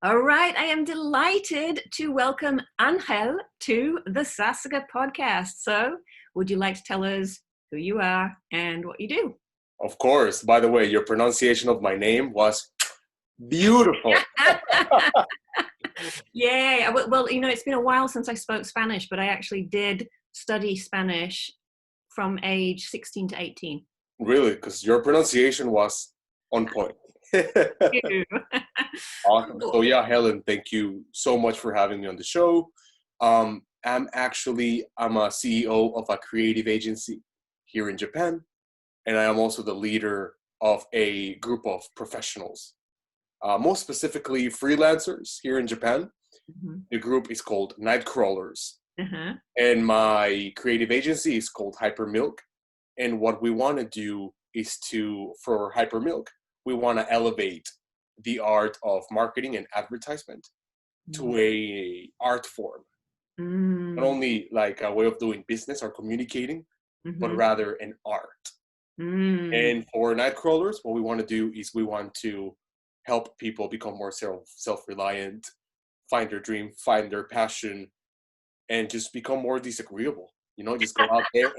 All right, I am delighted to welcome Angel to the Sasaga podcast. So, would you like to tell us who you are and what you do? Of course. By the way, your pronunciation of my name was beautiful. Yay. Well, it's been a while since I spoke Spanish, but I actually did study Spanish from age 16 to 18. Really? Because your pronunciation was on point. Awesome. So yeah, Helen, thank you so much for having me on the show. I'm a CEO of a creative agency here in Japan, and I am also the leader of a group of professionals, most specifically freelancers here in Japan. Mm-hmm. The group is called Nightcrawlers, Uh-huh. and my creative agency is called Hypermilk. And what we want to do is for Hypermilk, we want to elevate the art of marketing and advertisement to a art form. Not only like a way of doing business or communicating, but rather an art. And for Nightcrawlers, what we want to do is we want to help people become more self-reliant, find their dream, find their passion, and just become more disagreeable. Just go out there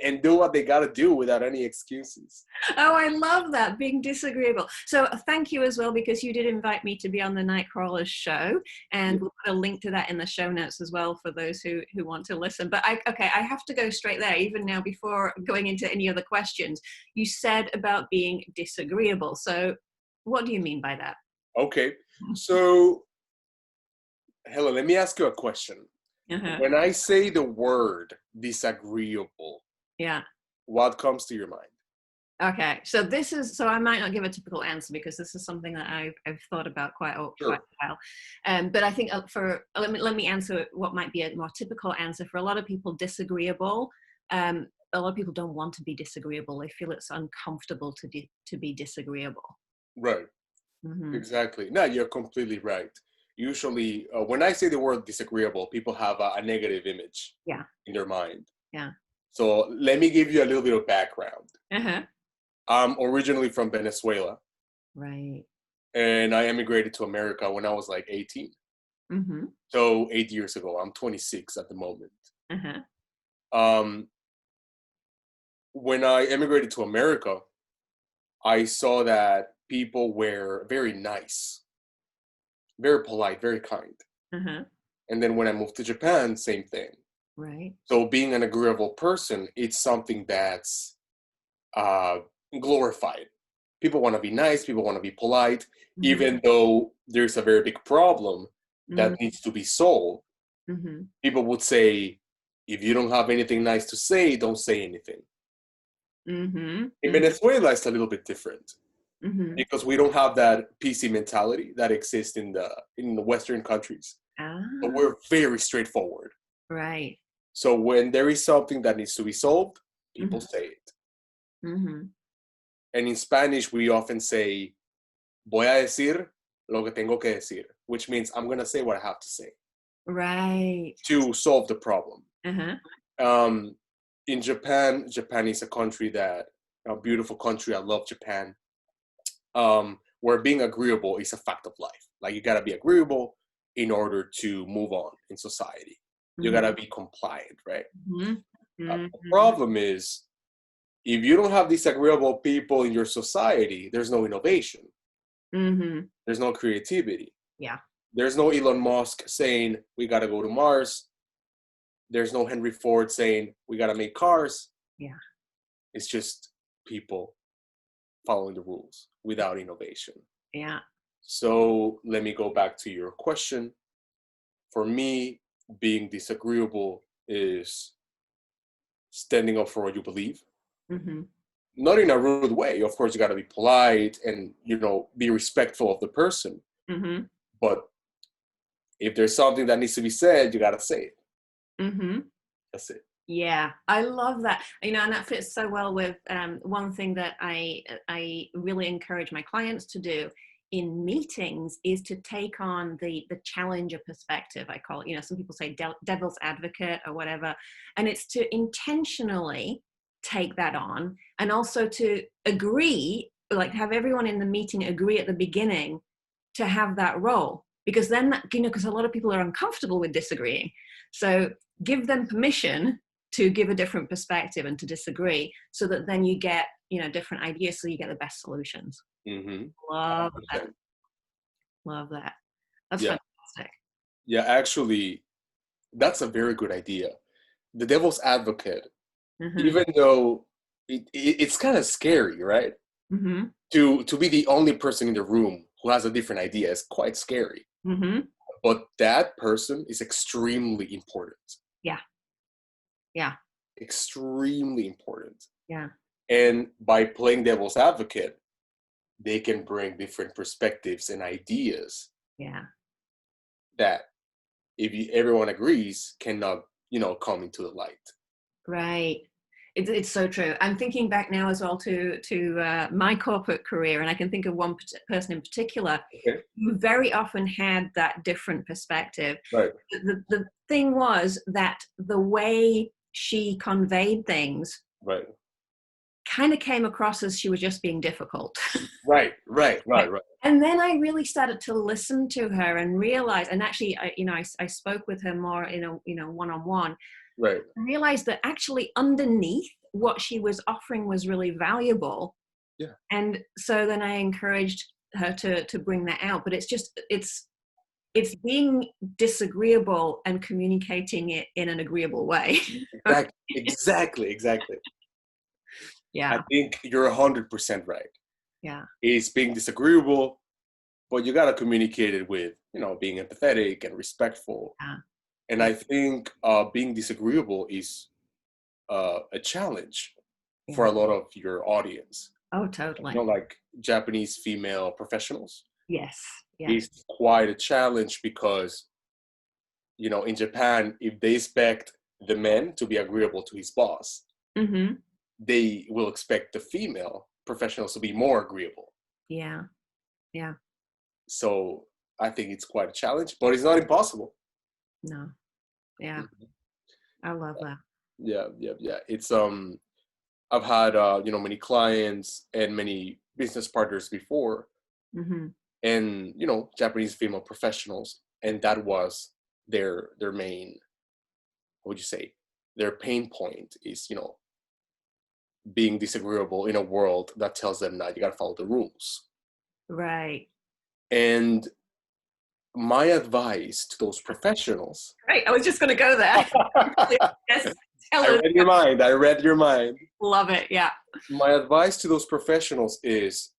and do what they got to do without any excuses. Oh, I love that, being disagreeable. So thank you as well, because you did invite me to be on the Nightcrawlers show, and we'll put a link to that in the show notes as well for those who want to listen. But I have to go straight there, even now, before going into any other questions. You said about being disagreeable. So what do you mean by that? Okay. So, Helen, let me ask you a question. Uh-huh. When I say the word disagreeable, what comes to your mind? Okay, so I might not give a typical answer, because this is something that I've thought about quite a while. But I think let me answer what might be a more typical answer. For a lot of people, disagreeable. A lot of people don't want to be disagreeable. They feel it's uncomfortable to be disagreeable. Right. Mm-hmm. Exactly. No, you're completely right. Usually, when I say the word disagreeable, people have a negative image in their mind. Yeah. So let me give you a little bit of background. Uh-huh. I'm originally from Venezuela. Right. And I emigrated to America when I was like 18. Mm-hmm. So 8 years ago. I'm 26 at the moment. Uh-huh. When I emigrated to America, I saw that people were very nice, very polite, very kind. Uh-huh. And then when I moved to Japan, same thing. Right. So being an agreeable person, it's something that's glorified. People want to be nice, people want to be polite, even though there's a very big problem that needs to be solved. People would say, if you don't have anything nice to say, don't say anything. In Venezuela, it's a little bit different. Because we don't have that PC mentality that exists in the Western countries. But we're very straightforward. Right. So when there is something that needs to be solved, people say it. And in Spanish, we often say, voy a decir lo que tengo que decir, which means I'm going to say what I have to say. Right. To solve the problem. In Japan is a country a beautiful country. I love Japan. Where being agreeable is a fact of life. Like, you gotta be agreeable in order to move on in society. You gotta be compliant, right? The problem is, if you don't have disagreeable people in your society, there's no innovation. There's no creativity. Yeah. There's no Elon Musk saying, we gotta go to Mars. There's no Henry Ford saying, we gotta make cars. Yeah. It's just people following the rules without innovation. Yeah. So let me go back to your question. For me, being disagreeable is standing up for what you believe. Not in a rude way. Of course, you got to be polite and, be respectful of the person. But if there's something that needs to be said, you got to say it. That's it. Yeah, I love that. And that fits so well with one thing that I really encourage my clients to do in meetings is to take on the challenger perspective, I call it. Some people say devil's advocate or whatever. And it's to intentionally take that on, and also to agree, like have everyone in the meeting agree at the beginning to have that role. because then, because a lot of people are uncomfortable with disagreeing. So give them permission to give a different perspective and to disagree, so that then you get, different ideas, so you get the best solutions. Love that. Love that. That's fantastic. Yeah, actually, that's a very good idea. The devil's advocate, even though it's kind of scary, right? To be the only person in the room who has a different idea is quite scary. But that person is extremely important. Yeah. Extremely important. Yeah. And by playing devil's advocate, they can bring different perspectives and ideas. Yeah. That if everyone agrees cannot, come into the light. Right. It's so true. I'm thinking back now as well to my corporate career, and I can think of one person in particular who very often had that different perspective. Right. The thing was that the way she conveyed things kind of came across as she was just being difficult. Right. And then I really started to listen to her and realize, and actually, I spoke with her more in a one-on-one. Right. I realized that actually underneath what she was offering was really valuable. Yeah. And so then I encouraged her to bring that out. But it's being disagreeable and communicating it in an agreeable way. Exactly. Yeah. I think you're 100% right. Yeah. It's being disagreeable, but you got to communicate it with, being empathetic and respectful. Yeah. And I think being disagreeable is a challenge for a lot of your audience. Oh, totally. Like Japanese female professionals. Yes. It's quite a challenge because, in Japan, if they expect the man to be agreeable to his boss, they will expect the female professionals to be more agreeable. Yeah. So I think it's quite a challenge, but it's not impossible. No. Yeah. I love that. Yeah. It's I've had many clients and many business partners before, and Japanese female professionals, and that was their main, what would you say, their pain point is being disagreeable in a world that tells them that you got to follow the rules. Right. And my advice to those professionals. Right. I was just going to go there. Yes. I read your mind. Love it. Yeah. My advice to those professionals is,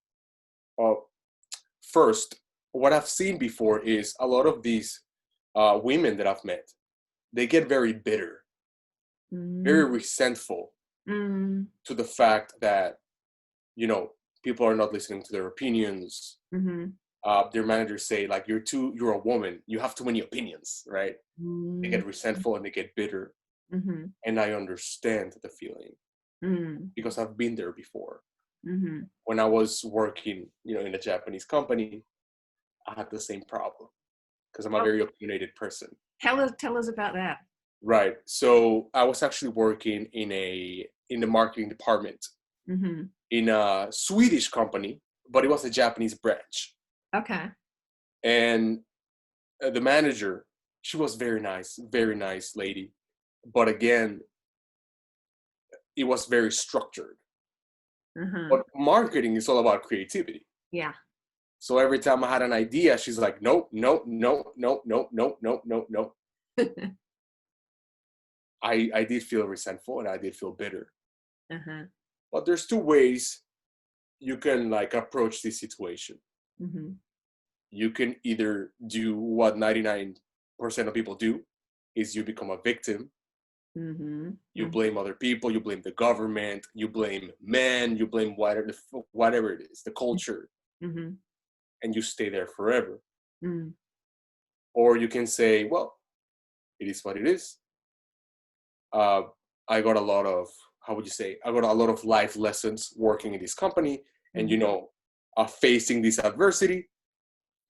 first, what I've seen before is a lot of these women that I've met, they get very bitter, very resentful to the fact that, people are not listening to their opinions. Their managers say, like, you're a woman, you have too many opinions, right? They get resentful and they get bitter. And I understand the feeling because I've been there before. When I was working, in a Japanese company, I had the same problem because I'm a very opinionated person. Tell us about that. Right. So I was actually working in the marketing department in a Swedish company, but it was a Japanese branch. Okay. And the manager, she was very nice lady. But again, it was very structured. But marketing is all about creativity. Yeah. So every time I had an idea, she's like, nope. I did feel resentful and I did feel bitter. But there's two ways you can approach this situation. You can either do what 99% of people do, is you become a victim. You blame other people, you blame the government, you blame men, you blame whatever it is, the culture, and you stay there forever. Or you can say, well, it is what it is. I got a lot of, I got a lot of life lessons working in this company, and facing this adversity,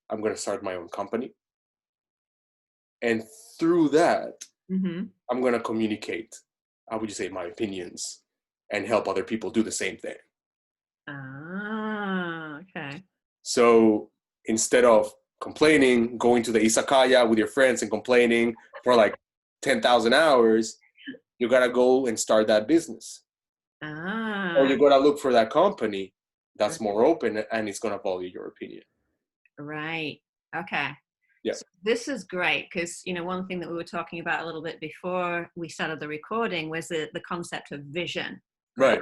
I'm going to start my own company. And through that, I'm going to communicate, my opinions and help other people do the same thing. Ah, okay. So instead of complaining, going to the izakaya with your friends and complaining for like 10,000 hours. You got to go and start that business. Or you got to look for that company that's more open and it's going to follow your opinion. Right. Okay. Yeah. So this is great because, you know, one thing that we were talking about a little bit before we started the recording was the concept of vision. Right.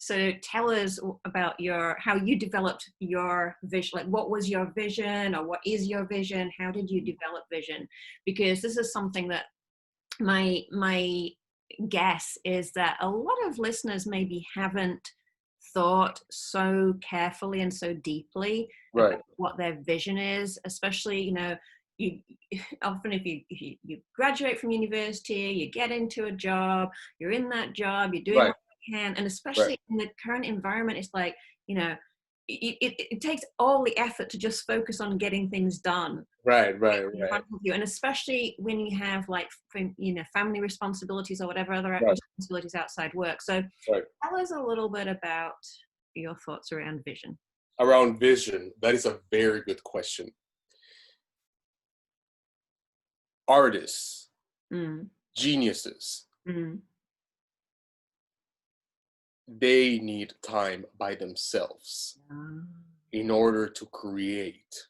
So tell us about how you developed your vision. Like, what was your vision, or what is your vision? How did you develop vision? Because this is something that my guess is that a lot of listeners maybe haven't thought so carefully and so deeply about what their vision is, especially, you know, you often if you graduate from university, you get into a job, you're in that job, you're doing what you can, and especially in the current environment, it's like, you know, it takes all the effort to just focus on getting things done. Right. And especially when you have, like, you know, family responsibilities or whatever other responsibilities outside work. So tell us a little bit about your thoughts around vision. Around vision, that is a very good question. Artists, geniuses, they need time by themselves in order to create.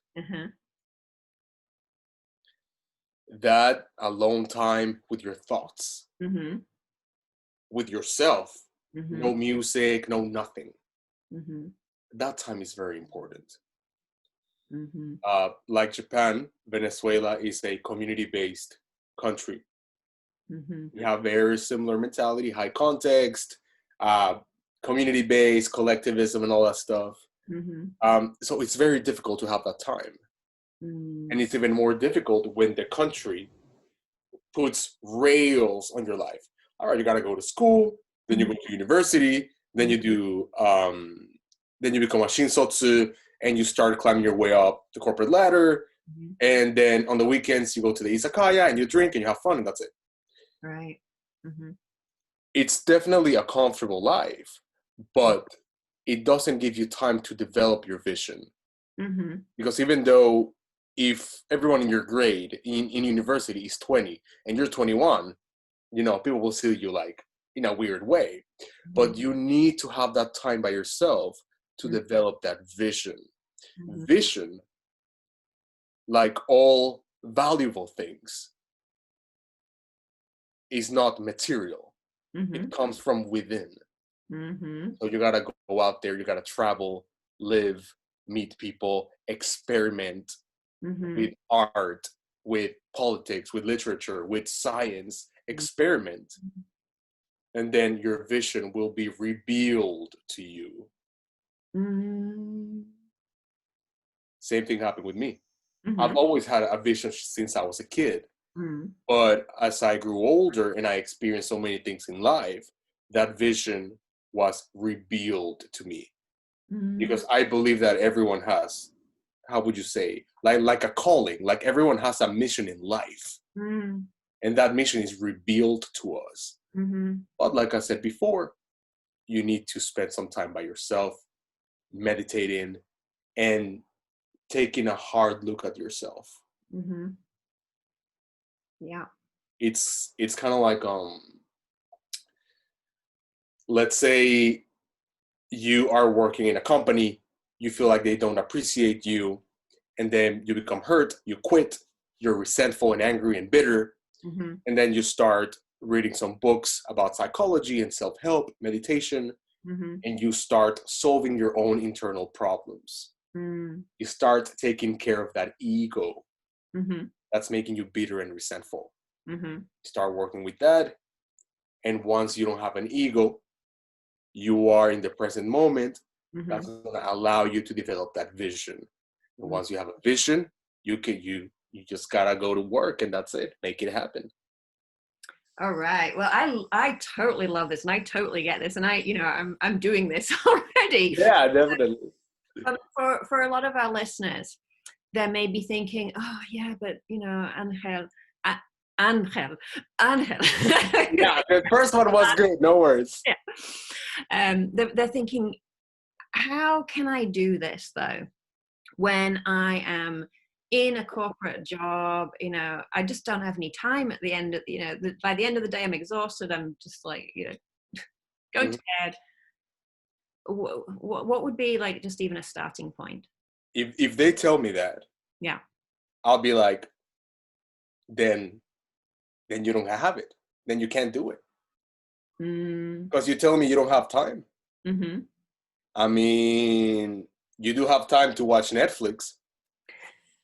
That alone time with your thoughts, with yourself, no music, no nothing. That time is very important. Like Japan, Venezuela is a community-based country. We have very similar mentality, high context, community-based, collectivism, and all that stuff. So it's very difficult to have that time. And it's even more difficult when the country puts rails on your life. All right, you got to go to school, then you go to university, then you do, then you become a shinsotsu, and you start climbing your way up the corporate ladder. And then on the weekends, you go to the izakaya and you drink and you have fun, and that's it. Right. It's definitely a comfortable life, but it doesn't give you time to develop your vision. Because even though if everyone in your grade in university is 20 and you're 21, you know, people will see you like in a weird way. But you need to have that time by yourself to develop that vision. Vision, like all valuable things, is not material. It comes from within. So you gotta go out there, you gotta travel, live, meet people, experiment with art, with politics, with literature, with science, experiment. And then your vision will be revealed to you. Same thing happened with me. I've always had a vision since I was a kid. But as I grew older and I experienced so many things in life, that vision was revealed to me. Because I believe that everyone has, how would you say, like a calling, like everyone has a mission in life. And that mission is revealed to us. But like I said before, you need to spend some time by yourself, meditating, and taking a hard look at yourself. Yeah. It's kind of like, let's say you are working in a company, you feel like they don't appreciate you, and then you become hurt, you quit, you're resentful and angry and bitter, and then you start reading some books about psychology and self-help, meditation, and you start solving your own internal problems. You start taking care of that ego that's making you bitter and resentful. Start working with that, and once you don't have an ego, you are in the present moment. That's going to allow you to develop that vision. And once you have a vision, you just gotta go to work, and that's it. Make it happen. All right. Well, I totally love this, and I totally get this, and I'm doing this already. Yeah, definitely. But for a lot of our listeners, they may be thinking, oh yeah, but you know, Angel. Yeah, the first one was good. No worries. Yeah. They're thinking, how can I do this though, when I am in a corporate job, I just don't have any time at the end of, by the end of the day, I'm exhausted. I'm just like, going to bed. What would be like just even a starting point? If they tell me that, yeah, I'll be like, then you don't have it. Then you can't do it. Because you tell me you don't have time. Mm-hmm. I mean, you do have time to watch Netflix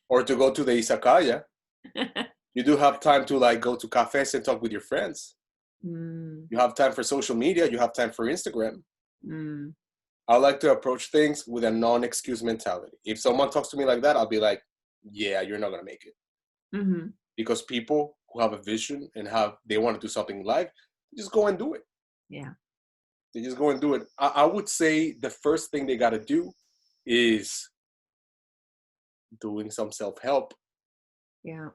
or to go to the izakaya. You do have time to like go to cafes and talk with your friends. You have time for social media. You have time for Instagram. I like to approach things with a non-excuse mentality. If someone talks to me like that, I'll be like, yeah, you're not going to make it. Mm-hmm. Because people who have a vision and they want to do something in life, just go and do it. Yeah. They just go and do it. I would say the first thing they got to do is doing some self-help. Yeah.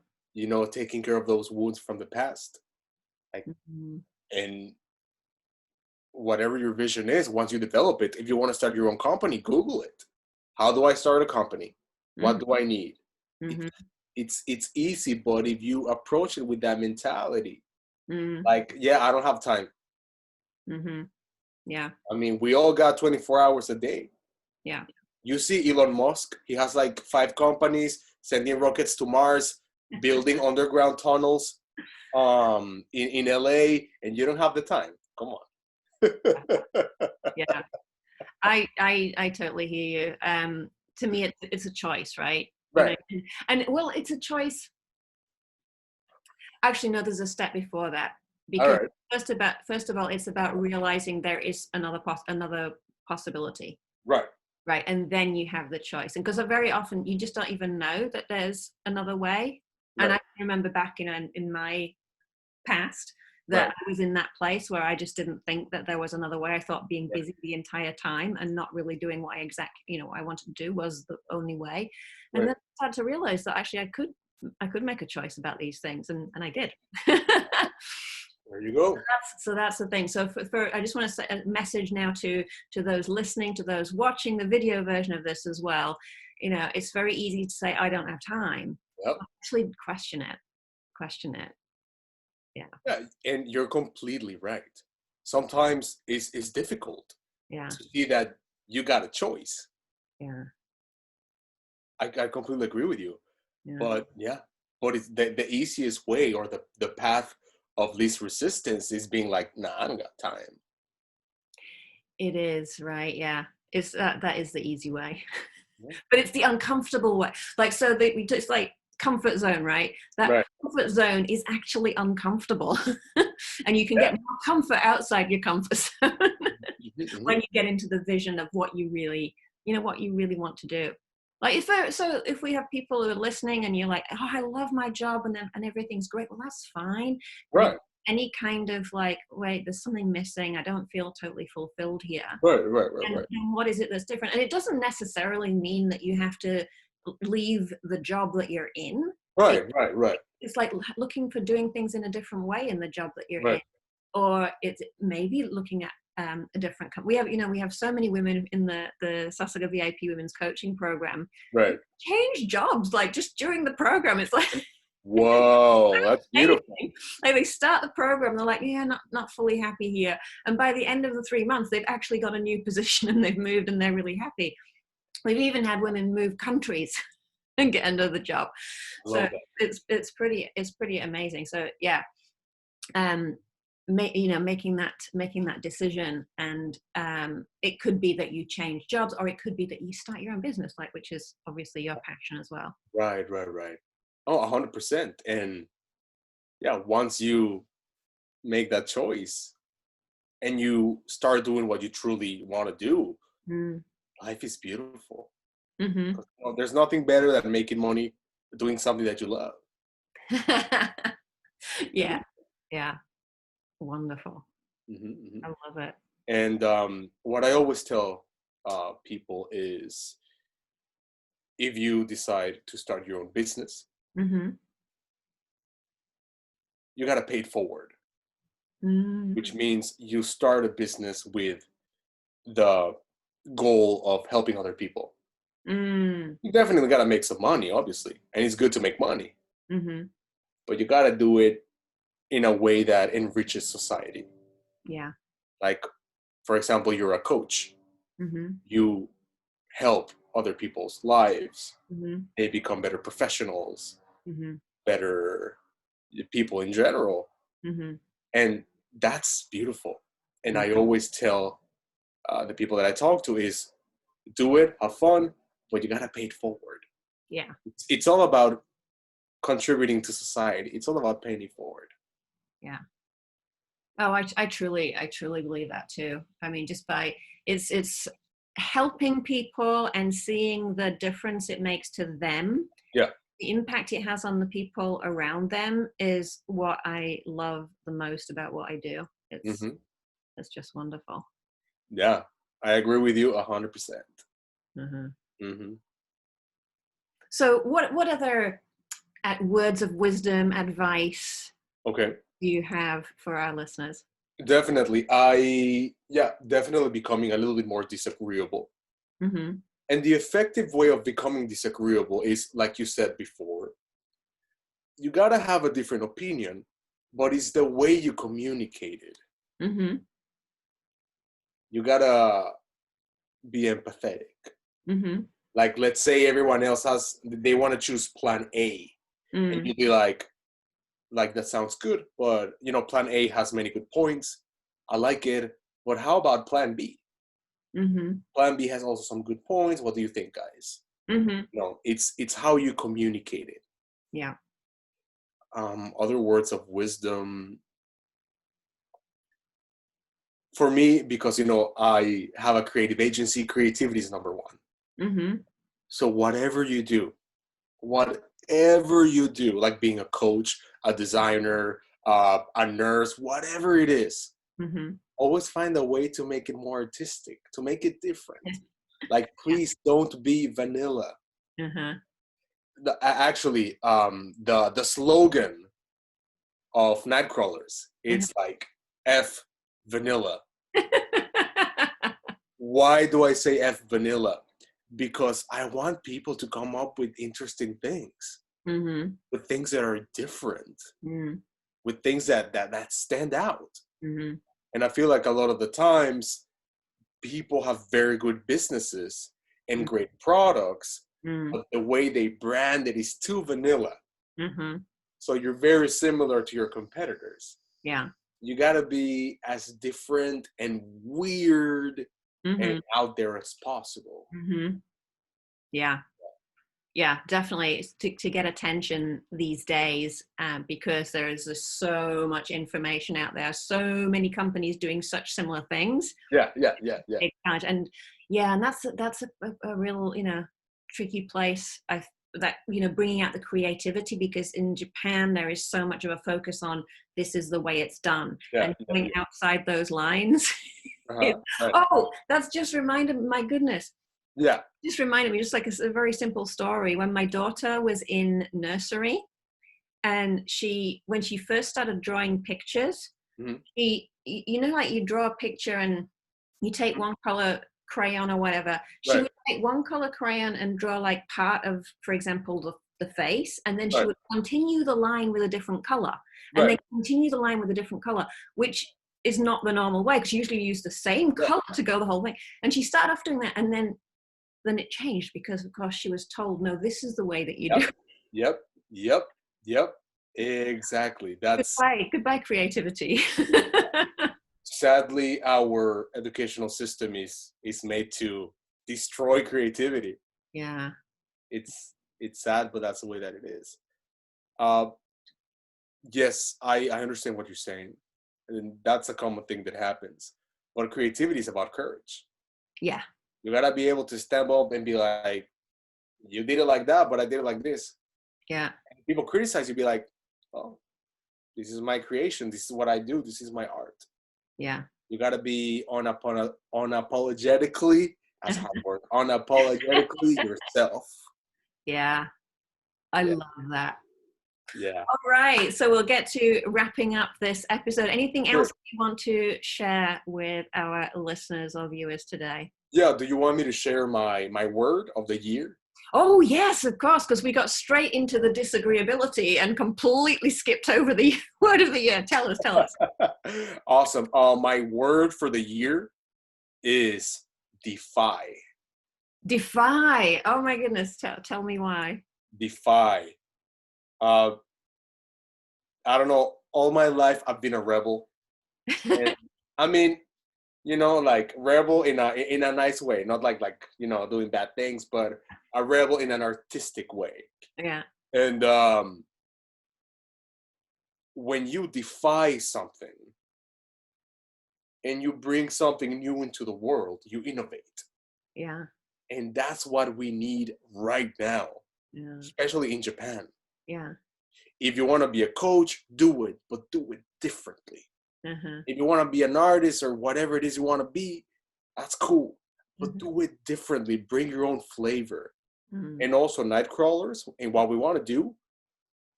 Taking care of those wounds from the past. Like, and whatever your vision is, once you develop it, if you want to start your own company, Google it. How do I start a company? What do I need? It's easy, but if you approach it with that mentality, like, yeah, I don't have time. Yeah. I mean, we all got 24 hours a day. Yeah. You see Elon Musk, he has like 5 companies, sending rockets to Mars, building underground tunnels in LA, and you don't have the time. Come on. Yeah. I totally hear you. To me, it's a choice, right? Right. And well, it's a choice. Actually, no, there's a step before that. All Because right. first of all, it's about realizing there is another possibility. Right. Right. And then you have the choice. And because very often you just don't even know that there's another way. Right. And I remember back in my past that I was in that place where I just didn't think that there was another way. I thought being busy the entire time and not really doing what I wanted to do was the only way. And then I started to realize that actually I could make a choice about these things, and I did. There you go. So that's the thing. So for I just want to say a message now to those listening, to those watching the video version of this as well. It's very easy to say, I don't have time. Yep. Actually question it. Yeah, and you're completely right. Sometimes it's difficult to see that you got a choice. Yeah. I completely agree with you. Yeah. But it's the easiest way, or the path of least resistance, is being like, nah, I don't got time. It is, right? Yeah. It's that is the easy way. But it's the uncomfortable way. Like, so we just like comfort zone, right? That comfort zone is actually uncomfortable. And you can get more comfort outside your comfort zone when you get into the vision of what you really want to do. Like if we have people who are listening and you're like, oh, I love my job and everything's great. Well, that's fine. Right. Any kind of like, wait, there's something missing. I don't feel totally fulfilled here. Right. And what is it that's different? And it doesn't necessarily mean that you have to leave the job that you're in. Right. It's like looking for doing things in a different way in the job that you're in, or it's maybe looking at a different we have so many women in the Sasaga VIP Women's Coaching Program. Right. Change jobs like just during the program. It's like, whoa, that's beautiful. Like they start the program, they're like, yeah, not fully happy here, and by the end of the 3 months, they've actually got a new position and they've moved and they're really happy. We've even had women move countries and get another job. So it's pretty amazing. So yeah. Making that decision, and it could be that you change jobs, or it could be that you start your own business, like, which is obviously your passion as well. Right. Oh, 100%. And yeah, once you make that choice and you start doing what you truly want to do, life is beautiful. There's nothing better than making money doing something that you love. Yeah. Wonderful. I love it. And what I always tell people is, if you decide to start your own business, you got to pay it forward, which means you start a business with the goal of helping other people. You definitely got to make some money, obviously. And it's good to make money. Mm-hmm. But you got to do it in a way that enriches society. Yeah. Like, for example, you're a coach. Mm-hmm. You help other people's lives. Mm-hmm. They become better professionals, Mm-hmm. better people in general. Mm-hmm. And that's beautiful. And Mm-hmm. I always tell the people that I talk to is do it, have fun, but you got to pay it forward. Yeah. It's all about contributing to society. It's all about paying it forward. Yeah. Oh, I truly believe that too. I mean, just by it's helping people and seeing the difference it makes to them. Yeah. The impact it has on the people around them is what I love the most about what I do. It's just wonderful. Yeah, I agree with you 100%. Mm-hmm. Mm-hmm. So what other words of wisdom, advice do you have for our listeners? Definitely. Definitely becoming a little bit more disagreeable. Mm-hmm. And the effective way of becoming disagreeable is, like you said before, you got to have a different opinion, but it's the way you communicate it. Mm-hmm. You got to be empathetic. Mm-hmm. Like, let's say everyone else they want to choose plan A. And you'd be like, that sounds good, but, plan A has many good points. I like it. But how about plan B? Mm-hmm. Plan B has also some good points. What do you think, guys? Mm-hmm. It's how you communicate it. Yeah. Other words of wisdom for me, because, I have a creative agency, creativity is number one. Mm-hmm. So whatever you do, like being a coach, a designer, a nurse, whatever it is, always find a way to make it more artistic, to make it different. Like, please don't be vanilla. Actually, the slogan of Nightcrawlers, it's like F vanilla. Why do I say F vanilla? Because I want people to come up with interesting things, with things that are different, with things that stand out. And I feel like a lot of the times people have very good businesses and great products, but the way they brand it is too vanilla. So you're very similar to your competitors. Yeah. You got to be as different and weird and out there as possible. Yeah, definitely to get attention these days, because there is just so much information out there, so many companies doing such similar things. Yeah. And that's a real, tricky place. Bringing out the creativity, because in Japan there is so much of a focus on this is the way it's done, and going outside those lines. Right. Oh, that's just reminded, my goodness. Yeah. Just reminded me, just like a very simple story. When my daughter was in nursery, and when she first started drawing pictures, like you draw a picture and you take one color crayon or whatever. She would take one color crayon and draw like part of, for example, the face, and then she would continue the line with a different color, and then continue the line with a different color, which is not the normal way, because usually you use the same color to go the whole thing. And she started off doing that, and then it changed, because of course she was told, no, this is the way that you do it. Yep. Exactly. That's goodbye creativity. Sadly, our educational system is made to destroy creativity. Yeah. It's sad, but that's the way that it is. Yes, I understand what you're saying. And that's a common thing that happens. But creativity is about courage. Yeah. You gotta be able to stand up and be like, you did it like that, but I did it like this. Yeah. And people criticize you, be like, oh, this is my creation. This is what I do. This is my art. Yeah. You gotta be unapologetically, that's a hard word, unapologetically yourself. Yeah. I love that. Yeah. All right. So we'll get to wrapping up this episode. Anything else you want to share with our listeners or viewers today? Yeah, do you want me to share my word of the year? Oh, yes, of course, because we got straight into the disagreeability and completely skipped over the word of the year. Tell us. Awesome. My word for the year is defy. Defy. Oh, my goodness. Tell me why. Defy. I don't know. All my life, I've been a rebel. And, I mean, like rebel in a nice way, not like doing bad things, but a rebel in an artistic way. Yeah. And when you defy something and you bring something new into the world, you innovate. Yeah. And that's what we need right now, especially in Japan. Yeah. If you want to be a coach, do it, but do it differently. If you want to be an artist or whatever it is you want to be, that's cool. But do it differently. Bring your own flavor. And also Nightcrawlers, and what we want to do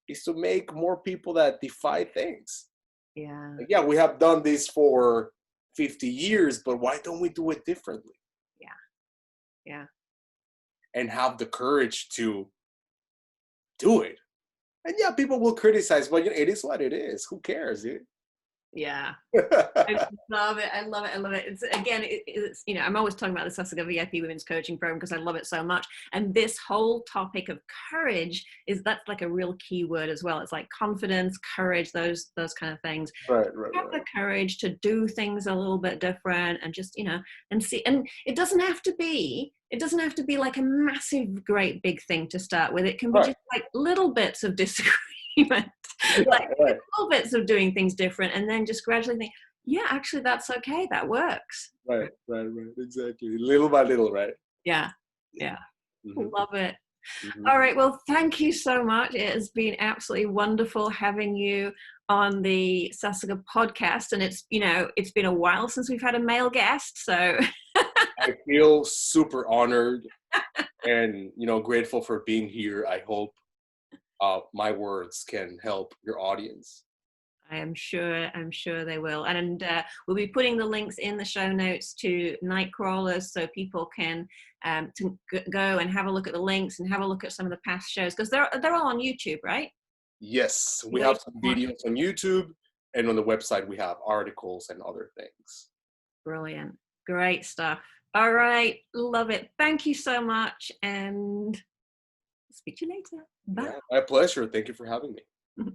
is to make more people that defy things. Yeah. Like, yeah, we have done this for 50 years, but why don't we do it differently? Yeah. And have the courage to do it. And yeah, people will criticize, but it is what it is. Who cares, dude? Yeah. I love it. It's again, it's I'm always talking about the Sasuga VIP Women's Coaching Program because I love it so much. And this whole topic of courage that's like a real key word as well. It's like confidence, courage, those kind of things. Right. Have the courage to do things a little bit different and just, and see. And it doesn't have to be like a massive, great, big thing to start with. It can be just like little bits of disagreement. Little bits of doing things different, and then just gradually think, yeah, actually that's okay, that works. Right, exactly, little by little, right? Yeah. Love it. All right, well, thank you so much. It has been absolutely wonderful having you on the Sasuga podcast, and it's been a while since we've had a male guest, so I feel super honored and grateful for being here. I hope my words can help your audience. I'm sure they will. And we'll be putting the links in the show notes to Nightcrawlers so people can to go and have a look at the links and have a look at some of the past shows because they're all on YouTube, right? Yes, we have some videos on YouTube, and on the website we have articles and other things. Brilliant. Great stuff. All right. Love it. Thank you so much, and speak to you later. Bye. Yeah, my pleasure. Thank you for having me.